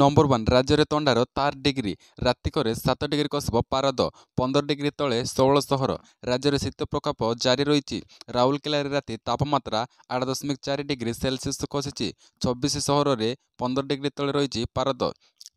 Number 1 राज्य रे तंडार तार डिग्री रातिकरे 7 डिग्री कसब पारद 15 डिग्री तले 16 सहर राज्य रे शीत प्रकोप जारी रही। राउरकेला रे राति तापमात्रा 8.4 डिग्री सेल्सियस खसी 26 सहर रे 15 डिग्री तले रही पारद।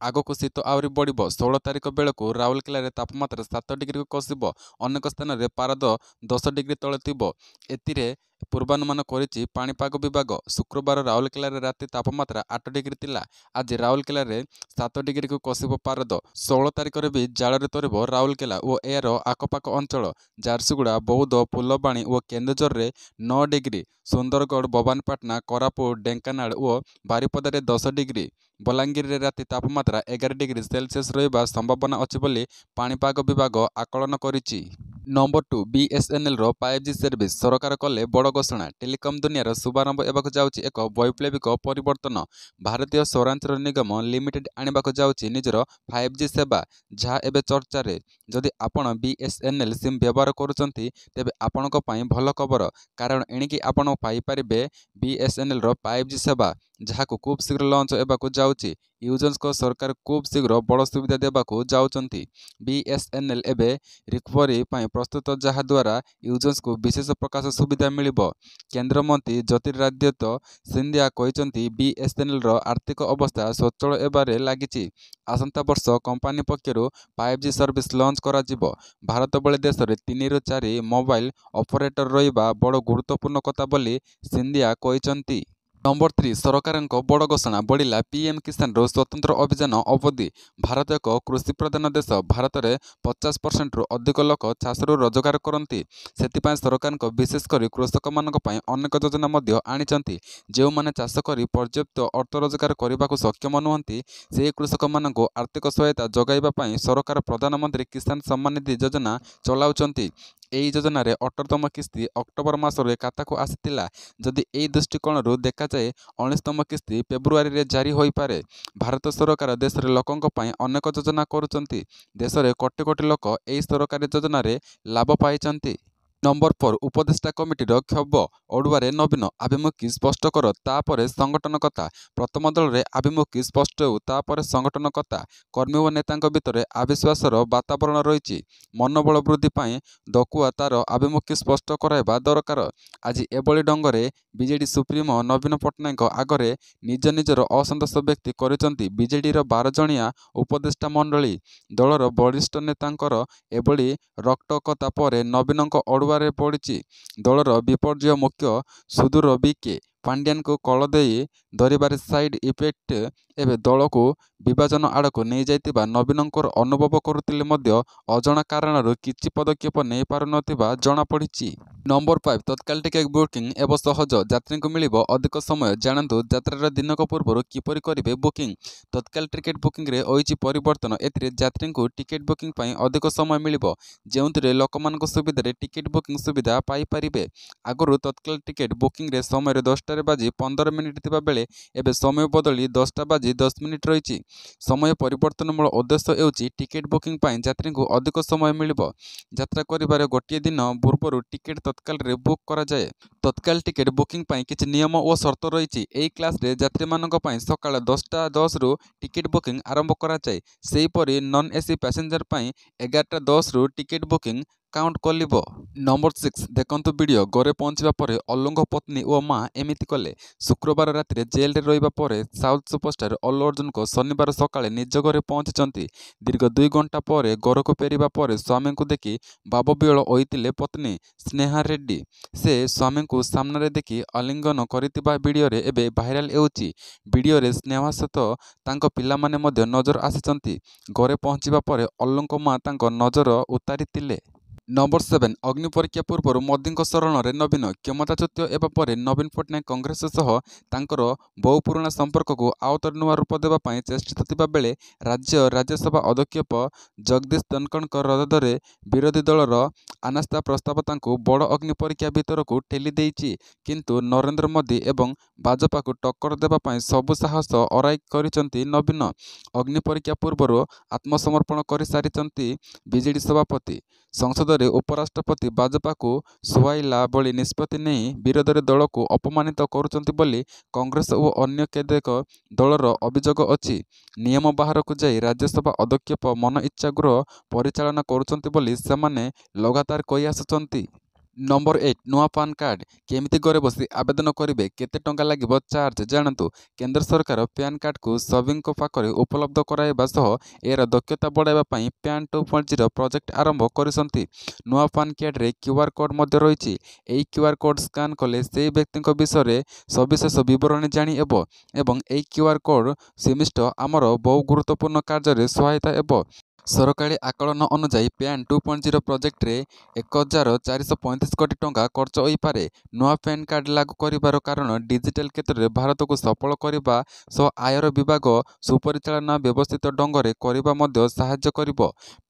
आगक शीत आहरी बढ़ 16 तारिख बेलू राउरकेला रे तापमात्रा 7 डिग्री को कसब अनेक स्थान रे पारद 10 डिग्री तले थिबो। एतिरे पूर्वानुमान करिछि पाणीपाग विभाग। शुक्रवार राउरकेला रे राति तापमात्रा 8 डिग्री थिला। आज राउरकेला रे 7 डिग्री को कसब पारद। 16 तारिख रे भी जाड़े तरब राउरकेला और यार आखपाख अंचल झारसुगुड़ा बौद्ध फुलबाणी और केन्दुझर रे 9 डिग्री, सुंदरगढ़ भवानीपाटना कोरापुट ढेंकानाल और बारिपदा रे 10 डिग्री, बलांगीर रे राति तापमात्रा 11 डिग्री सेल्सियस रहिबा संभावना अछि बोली पाणीपाग विभाग आकलन करिछि। नंबर 2 बीएसएनएल रो 5G सर्विस सरकार कले बड़ घोषणा। टेलीकॉम दुनियार शुभारंभ एबाक जाउछि एक वैप्लविक परिवर्तन। भारतीय सौरांचल निगम लिमिटेड आनिबाक जाउछि निजर 5G सेवा जहाँ एबे चर्चा रे। जदि आपण बीएसएनएल सिम व्यवहार करुचंती तेबे आपणक पई भल खबर, कारण एणिकी आपण पाई परिबे बीएसएनएल रो 5G सेवा जहाँ को खूब शीघ्र लॉन्च एबाक जाउछि। यूजर्स को सरकार खूब शीघ्र बड़ सुविधा देबाकू जाउचंती। बीएसएनएल एबे रिकवरी पई प्रस्तुत जहाँ द्वारा यूजर्स को विशेष प्रकाश सुविधा मिलिबो। केंद्र मंत्री ज्योतिरादित्य सिंधिया कहिसंती बीएसएनएल रो आर्थिक अवस्था स्वच्छल एबारे लागिछि। आसंता वर्ष कंपनी पक्षरु 5G सर्विस लॉन्च करा जिवो। भारत भली देश रे 3 ରୁ 4 मोबाइल ऑपरेटर रहिबा बड़ गुरुत्वपूर्ण कथा बोली सिंधिया कहिसंती। नंबर 3 सरकारक बड़ घोषणा बढ़िला पीएम किसान रो स्वतंत्र अभियान अवधि। भारत एक कृषि प्रधान देश। भारत में 50% रु अधिक लोक चाषरू रोजगार करती। से सरकार विशेषकर कृषक मानक पई अनेक योजना मध्य आनिचंती। जो माने चाष करी पर्याप्त अर्थ रोजगार करने को सक्षम नुहंती से कृषक मानक आर्थिक सहायता जोगाइबा पई सरकार प्रधानमंत्री किसान सम्मान निधि योजना चलाउचंती। एही योजना रे 18तम किस्ती अक्टोबर मासरे खाता को आसीतिला। जदि एही दृष्टिकोण देखा जाए 19तम किस्ती फेब्रुआरी रे जारी होई पारे। भारत सरकार देश रे लोकंक पई अनेक योजना करूचंती। देश रे कोटी कोटी लोक एही सरकारी योजना रे लाभ पाइचंती। नंबर 4 उपदेष्टा कमिटी क्षोभ ओडुआरे नवीन आभिमुखी स्पष्ट कर तापरे संगठन कथा। प्रथम दल रे आभिमुखी स्पष्ट हो तापरे संगठन कथा। कर्मी और नेतांक भितरे अविश्वासर वातावरण रही। मनोबल वृद्धि पाई दकुआ तार आभिमुखी स्पष्ट कराइबा दरकार। आज एभली ढंगरे बीजेडी सुप्रीमो नवीन पट्टनायक आगरे निज निजर असंतोष व्यक्त करिसंती बीजेडी 12 जणिया उपदेष्टा मंडली। दलर वरिष्ठ नेतांकर एभली रक्तकथा पर नवीनक ओडुआ पड़ी। दलर विपर्य मुख्य सुदूर बीके पांड्यान को कल दे धरबार साइड इफेक्ट एवं दल को विभाजन आड़ को नहीं जाइतिबा नवीनंकर अनुभव करुतिले मध्य अजणा कारणरू किछि पदक्षेप नहीं पारुनथिबा जणा पड़िछि। नंबर 5 तत्काल टिकेट बुकिंग एवं सहज यात्री को मिलिबो अधिक समय। जानतु यात्रार दिनक पूर्व किपरि करिवे बुकिंग। तत्काल टिकेट बुकिंग रे होइछि परिवर्तन। एथिरे यात्री को टिकेट बुकिंग पई अधिक समय मिलिबो, जेउंथिरे लोकमानक सुविधा रे टिकेट बुकिंग सुविधा पाई परिबे। आगरु तत्काल टिकेट बुकिंग रे समय 10टा बाजी 15 मिनिट थिबा बेले एबे समय बदली 10टा बाजी 10 मिनिट रहिछि। समय परिवर्तन मूल उद्देश्य हेउछि टिकेट बुकिंग पई यात्री को अधिक समय मिलिबो। यात्रा करिबार गोटिए दिन पूर्व टिकेट तत्काल रे बुक करा जाए। तत्काल टिकेट बुकिंग पई किछि नियम और शर्त रहिछि। एही क्लास रे यात्री मानक पई सकाळ 10:10 रु टिकेट बुकिंग आरंभ करा जाए। सेही परि नॉन एसी पैसेंजर पई 11:10 रु टिकेट बुकिंग काउंट कलिबो। नंबर 6 देखंतु वीडियो। घरे पहुंचवा परे अल्लूंग पत्नी और मां एमिति कले। शुक्रवार राति जेल रे रहिबा परे साउथ सुपरस्टार अल्लू अर्जुन को शनिवार सकाळे निज घरे पहुंचीचंती। दीर्घ 2 घंटा पर घर को फेरिबा परे स्वामी को देखि बाबवियल होइतिले पत्नी स्नेहा रेड्डी। से स्वामी को सामने देखि आलिंगन करितिबा वीडियो रे एबे भाइराल हेउछि। वीडियो रे स्नेहा सहित तांको पिला माने मध्य नजर आसिचंती। घरे पहुंचवा परे अल्लूंको मां तांको नजर उतारितिले। नंबर 7 अग्नि परीक्षा पूर्व मोदी शरण में नवीन। क्षमताच्युत एवं पर नवीन पट्टनायक कांग्रेस सह तांकर बहु पुराना संपर्क को आउतर नुआ रूप देवाई चेष्टित थिबा बेले राज्य राज्यसभा अध्यक्ष जगदीश धनखड़ रदरे विरोधी दलर अनास्था प्रस्ताव तांको बड़ अग्नि परीक्षा भीतर को ठेली देइछि। किंतु नरेंद्र मोदी एवं भाजपा को टक्कर देवाई सबु साहस अराई करिसंती नवीन। अग्नि परीक्षा पूर्व आत्मसमर्पण कर सारिचंती बीजेडी सभापति। संसद ସଂସଦରେ ଉପରାଷ୍ଟ୍ରପତି ବାଜପାକୁ ସୁହାଇଲା ଭଳି ନିଷ୍ପତ୍ତି ନେଇ ବିରୋଧୀ ଦଳକୁ ଅପମାନିତ କରୁଛନ୍ତି ବୋଲି କଂଗ୍ରେସ ଓ ଅନ୍ୟ କେତେକ ଦଳର ଅଭିଯୋଗ ଅଛି। ନିୟମ ବାହାରକୁ ଯାଇ ରାଜ୍ୟସଭା ଅଧ୍ୟକ୍ଷ ମନଇଚ୍ଛା ଗୃହ ପରିଚାଳନା କରୁଛନ୍ତି ବୋଲି ସେମାନେ ଲଗାତାର କହି ଆସୁଛନ୍ତି। ନମ୍ବର 8 ନୂଆ ପାନ୍ କାର୍ଡ଼ କେମିତି ଘରେ ବସି ଆବେଦନ କରିବେ, କେତେ ଟଙ୍କା ଲାଗିବ, ଚାର୍ଜ ଜାଣନ୍ତୁ। କେନ୍ଦ୍ର ସରକାର ପ୍ୟାନ୍ କାର୍ଡ଼କୁ ସଭିଙ୍କ ପାଖରେ ଉପଲବ୍ଧ କରାଇବା ସହ ଏହାର ଦକ୍ଷତା ବଢ଼ାଇବା ପାଇଁ ପ୍ୟାନ୍ 2.0 ପ୍ରୋଜେକ୍ଟ ଆରମ୍ଭ କରିଛନ୍ତି। ନୂଆ ପାନ୍ କାର୍ଡ଼ରେ କ୍ୟୁଆର୍ କୋଡ଼ ମଧ୍ୟ ରହିଛି। ଏହି କ୍ୟୁଆର୍ କୋଡ଼ ସ୍କାନ୍ କଲେ ସେହି ବ୍ୟକ୍ତିଙ୍କ ବିଷୟରେ ସବିଶେଷ ବିବରଣୀ ଜାଣି ହେବ ଏବଂ ଏହି କ୍ୟୁଆର୍ କୋଡ଼ ସମିଷ୍ଟ ଆମର ବହୁ ଗୁରୁତ୍ୱପୂର୍ଣ୍ଣ କାର୍ଯ୍ୟରେ ସହାୟତା ହେବ। ସରକାରୀ ଆକଳନ ଅନୁଯାୟୀ ପ୍ୟାନ୍ 2.0 ପ୍ରୋଜେକ୍ଟରେ 1,435 କୋଟି ଟଙ୍କା ଖର୍ଚ୍ଚ ହୋଇପାରେ। ନୂଆ ପ୍ୟାନ୍ କାର୍ଡ଼ ଲାଗୁ କରିବାର କାରଣ ଡିଜିଟାଲ କ୍ଷେତ୍ରରେ ଭାରତକୁ ସଫଳ କରିବା ସହ ଆୟର ବିଭାଗ ସୁପରିଚାଳନା ବ୍ୟବସ୍ଥିତ ଢଙ୍ଗରେ କରିବା ମଧ୍ୟ ସାହାଯ୍ୟ କରିବ।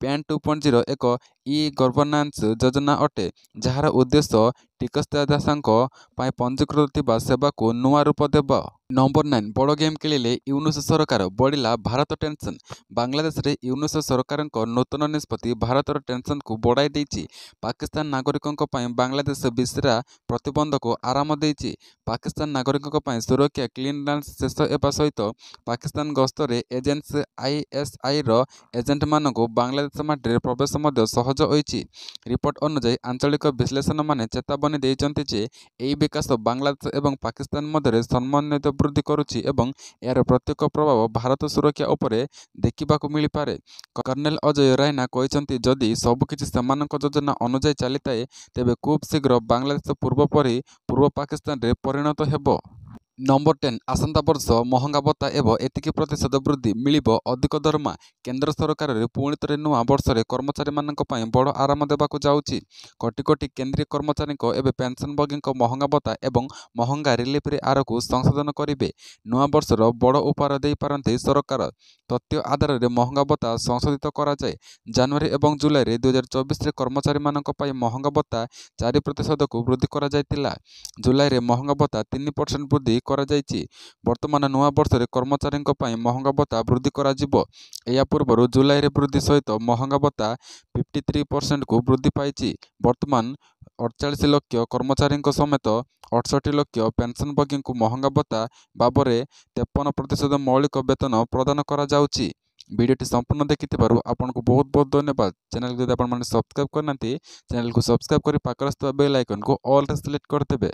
ପ୍ୟାନ୍ 2.0 ଏକ ଇ-ଗଭର୍ଣ୍ଣାନ୍ସ ଯୋଜନା ଅଟେ, ଯାହାର ଉଦ୍ଦେଶ୍ୟ ଟିକସଦାତାଙ୍କ ପାଇଁ ପଞ୍ଜୀକୃତ ଥିବା ସେବାକୁ ନୂଆ ରୂପ ଦେବା। ନମ୍ବର 9 ବଡ଼ ଗେମ୍ ଖେଳିଲେ ୟୁନୁସ୍ ସରକାର, ବଢ଼ିଲା ଭାରତ ଟେନସନ୍। ବାଂଲାଦେଶରେ ୟୁନୁସ୍ ସରକାରଙ୍କ ନୂତନ ନିଷ୍ପତ୍ତି ଭାରତର ଟେନସନକୁ ବଢ଼ାଇ ଦେଇଛି। ପାକିସ୍ତାନ ନାଗରିକଙ୍କ ପାଇଁ ବାଂଲାଦେଶ ଭିସା ପ୍ରତିବନ୍ଧକ ଆରାମ ଦେଇଛି। ପାକିସ୍ତାନ ନାଗରିକଙ୍କ ପାଇଁ ସୁରକ୍ଷା କ୍ଲିୟରାନ୍ସ ଶେଷ ହେବା ସହିତ ପାକିସ୍ତାନ ଗସ୍ତରେ ଏଜେନ୍ସି ISIର ଏଜେଣ୍ଟମାନଙ୍କୁ ବାଂଲାଦେଶ ମାଟିରେ ପ୍ରବେଶ ମଧ୍ୟ ସହଜ ହୋଇଛି। ରିପୋର୍ଟ ଅନୁଯାୟୀ ଆଞ୍ଚଳିକ ବିଶ୍ଳେଷକମାନେ ଚେତାବନୀ ଦେଇଛନ୍ତି ଯେ ଏହି ବିକାଶ ବାଂଲାଦେଶ ଏବଂ ପାକିସ୍ତାନ ମଧ୍ୟରେ ସମନ୍ୱୟ ବୃଦ୍ଧି କରୁଛି ଏବଂ ଏହାର ପ୍ରତ୍ୟକ୍ଷ ପ୍ରଭାବ ଭାରତ ସୁରକ୍ଷା ଉପରେ ଦେଖିବାକୁ ମିଳିପାରେ। କର୍ଣ୍ଣେଲ ଅଜୟ ରାଇନା କହିଛନ୍ତି, ଯଦି ସବୁକିଛି ସେମାନଙ୍କ ଯୋଜନା ଅନୁଯାୟୀ ଚାଲିଥାଏ, ତେବେ ଖୁବ୍ ଶୀଘ୍ର ବାଂଲାଦେଶ ପୂର୍ବ ପରି ପୂର୍ବ ପାକିସ୍ତାନରେ ପରିଣତ ହେବ। ନମ୍ବର 10 ଆସନ୍ତା ବର୍ଷ ମହଙ୍ଗା ଭତ୍ତା ହେବ ଏତିକି ପ୍ରତିଶତ ବୃଦ୍ଧି, ମିଳିବ ଅଧିକ ଦରମା। କେନ୍ଦ୍ର ସରକାରରେ ପୁଣି ଥରେ ନୂଆ ବର୍ଷରେ କର୍ମଚାରୀମାନଙ୍କ ପାଇଁ ବଡ଼ ଆରାମ ଦେବାକୁ ଯାଉଛି। କୋଟି କୋଟି କେନ୍ଦ୍ରୀୟ କର୍ମଚାରୀଙ୍କ ଏବେ ପେନ୍ସନଭୋଗୀଙ୍କ ମହଙ୍ଗା ଭତ୍ତା ଏବଂ ମହଙ୍ଗା ରିଲିଫରେ ଆରକୁ ସଂଶୋଧନ କରିବେ। ନୂଆ ବର୍ଷର ବଡ଼ ଉପହାର ଦେଇପାରନ୍ତି ସରକାର। ତଥ୍ୟ ଆଧାରରେ ମହଙ୍ଗା ଭତ୍ତା ସଂଶୋଧିତ କରାଯାଏ। ଜାନୁଆରୀ ଏବଂ ଜୁଲାଇରେ 2024ରେ କର୍ମଚାରୀମାନଙ୍କ ପାଇଁ ମହଙ୍ଗା ଭତ୍ତା 4%କୁ ବୃଦ୍ଧି କରାଯାଇଥିଲା। ଜୁଲାଇରେ ମହଙ୍ଗା ଭତ୍ତା 3% ବୃଦ୍ଧି କରାଯାଇଛି। ବର୍ତ୍ତମାନ ନୂଆ ବର୍ଷରେ କର୍ମଚାରୀଙ୍କ ପାଇଁ ମହଙ୍ଗା ଭତ୍ତା ବୃଦ୍ଧି କରାଯିବ। ଏହା ପୂର୍ବରୁ ଜୁଲାଇରେ ବୃଦ୍ଧି ସହିତ ମହଙ୍ଗା ଭତ୍ତା 53%କୁ ବୃଦ୍ଧି ପାଇଛି। ବର୍ତ୍ତମାନ 48 ଲକ୍ଷ କର୍ମଚାରୀଙ୍କ ସମେତ 68 ଲକ୍ଷ ପେନ୍ସନଭୋଗୀଙ୍କୁ ମହଙ୍ଗା ଭତ୍ତା ଭାବରେ 53% ମୌଳିକ ବେତନ ପ୍ରଦାନ କରାଯାଉଛି। ଭିଡ଼ିଓଟି ସମ୍ପୂର୍ଣ୍ଣ ଦେଖିଥିବାରୁ ଆପଣଙ୍କୁ ବହୁତ ବହୁତ ଧନ୍ୟବାଦ। ଚ୍ୟାନେଲକୁ ଯଦି ଆପଣମାନେ ସବସ୍କ୍ରାଇବ୍ କରିନାହାନ୍ତି, ଚ୍ୟାନେଲକୁ ସବସ୍କ୍ରାଇବ୍ କରି ପାଖରେ ଥିବା ବେଲ୍ ଆଇକନକୁ ଅଲ୍ରେ ସିଲେକ୍ଟ କରିଦେବେ।